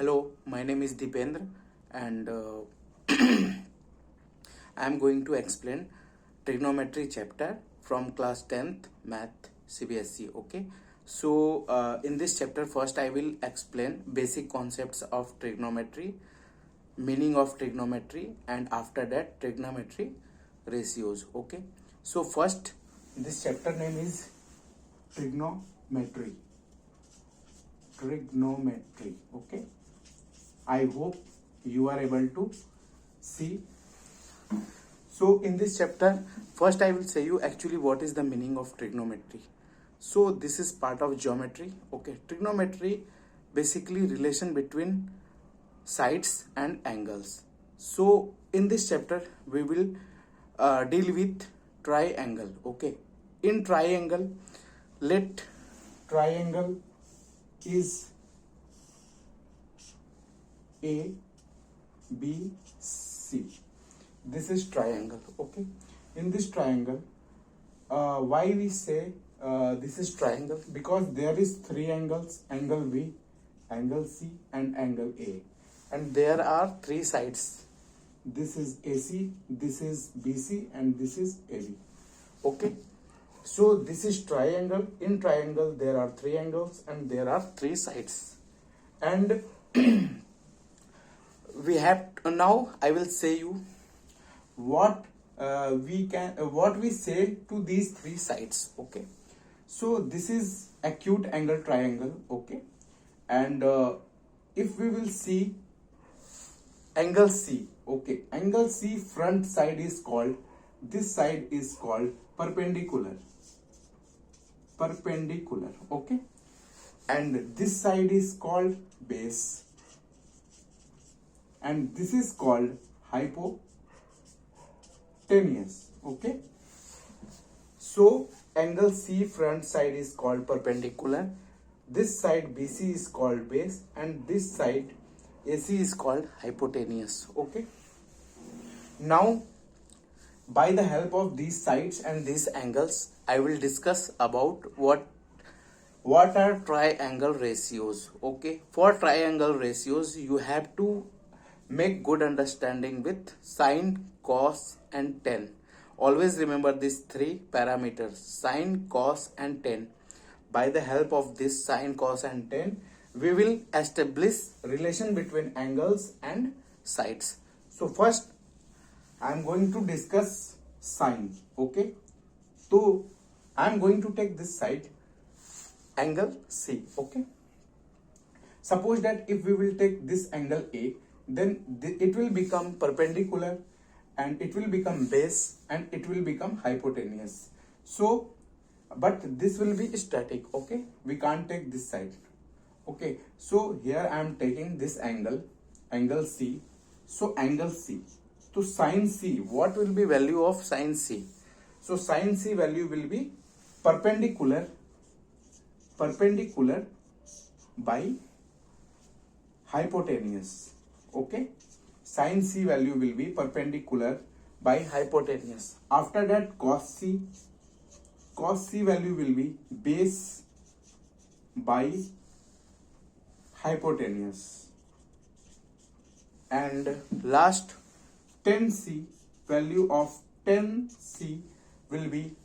Hello, my name is Deependra and I am going to explain trigonometry chapter from class 10th math CBSE. Okay, so in this chapter first I will explain basic concepts of trigonometry, meaning of trigonometry, and after that trigonometry ratios. Okay, so first this chapter name is trigonometry. Okay, I hope you are able to see. So in this chapter, first I will say you actually what is the meaning of trigonometry. So this is part of geometry. Okay, trigonometry basically relation between sides and angles. So in this chapter we will deal with triangle. Okay, in triangle, let triangle is A, B, C. This is triangle. Okay, in this triangle, why we say this is triangle? Because there is three angles: angle B, angle C, and angle A, and there are three sides. This is AC, this is BC, and this is AB. Okay, so this is triangle. In triangle there are three angles and there are three sides, and we have now I will say you what what we say to these three sides. Okay, so this is acute angle triangle. Okay, and if we will see angle C. Okay, angle C front side is called, this side is called perpendicular. Okay, and this side is called base, and this is called hypotenuse. Okay, so angle C front side is called perpendicular, this side BC is called base, and this side AC is called hypotenuse. Okay, now by the help of these sides and these angles I will discuss about what are triangle ratios. Okay, for triangle ratios you have to make good understanding with sine, cos, and tan. Always remember these three parameters: sine, cos, and tan. By the help of this sine, cos, and tan, we will establish relation between angles and sides. So first I am going to discuss sine. Okay, so I am going to take this side, angle C. Okay, suppose that if we will take this angle A, then it will become perpendicular, and it will become base, and it will become hypotenuse. So but this will be static. Okay, we can't take this side. Okay, so here I am taking this angle C. So angle C, so sine C, what will be value of sine C? So sine C value will be perpendicular by hypotenuse. Okay, sine C value will be perpendicular by hypotenuse. After that cos C value will be base by hypotenuse, and last tan C, value of tan C will be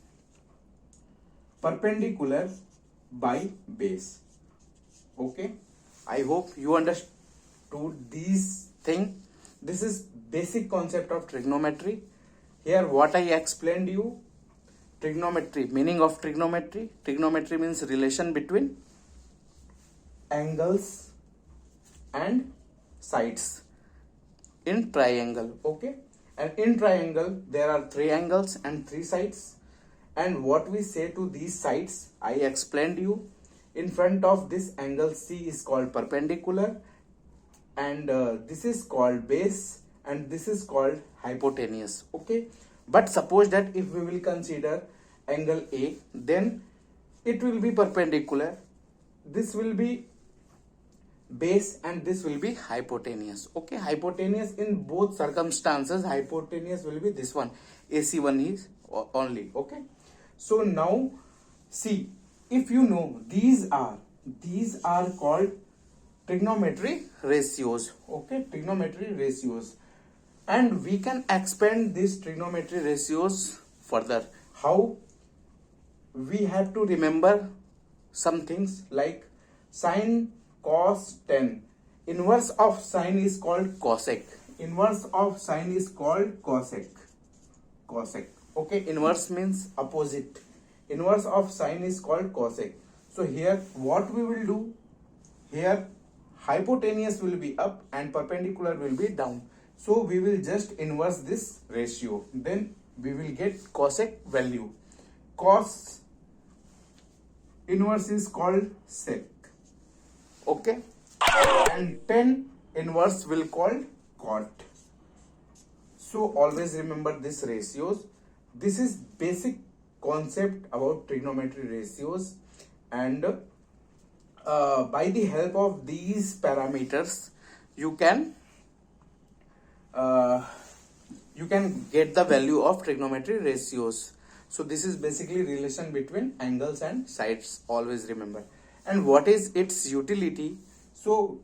perpendicular by base. Okay, I hope you understood these things. This is basic concept of trigonometry. Here what I explained you: trigonometry, meaning of trigonometry. Trigonometry means relation between angles and sides in triangle. Okay, and in triangle there are three angles and three sides, and what we say to these sides I explained you. In front of this angle C is called perpendicular, and this is called base, and this is called hypotenuse. Okay, but suppose that if we will consider angle A, then it will be perpendicular, this will be base, and this will be hypotenuse. Okay, hypotenuse in both circumstances, hypotenuse will be this one, AC one is only. Okay, so now see, if you know these are called trigonometry ratios. Okay, trigonometry ratios. And we can expand these trigonometry ratios further. How? We have to remember some things like sine, cos, tan. Inverse of sine is called cosec. Inverse of sine is called cosec. Cosec. Okay, inverse means opposite. Inverse of sine is called cosec. So here what we will do? Here hypotenuse will be up and perpendicular will be down. So we will just inverse this ratio. Then we will get cosec value. Cos inverse is called sec. Okay. And tan inverse will called cot. So always remember these ratios. This is basic concept about trigonometry ratios, and by the help of these parameters you can get the value of trigonometry ratios. So this is basically relation between angles and sides, always remember. And what is its utility? So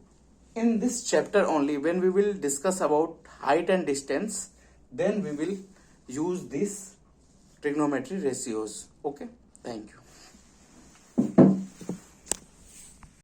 in this chapter only, when we will discuss about height and distance, then we will use these trigonometry ratios. Okay, thank you.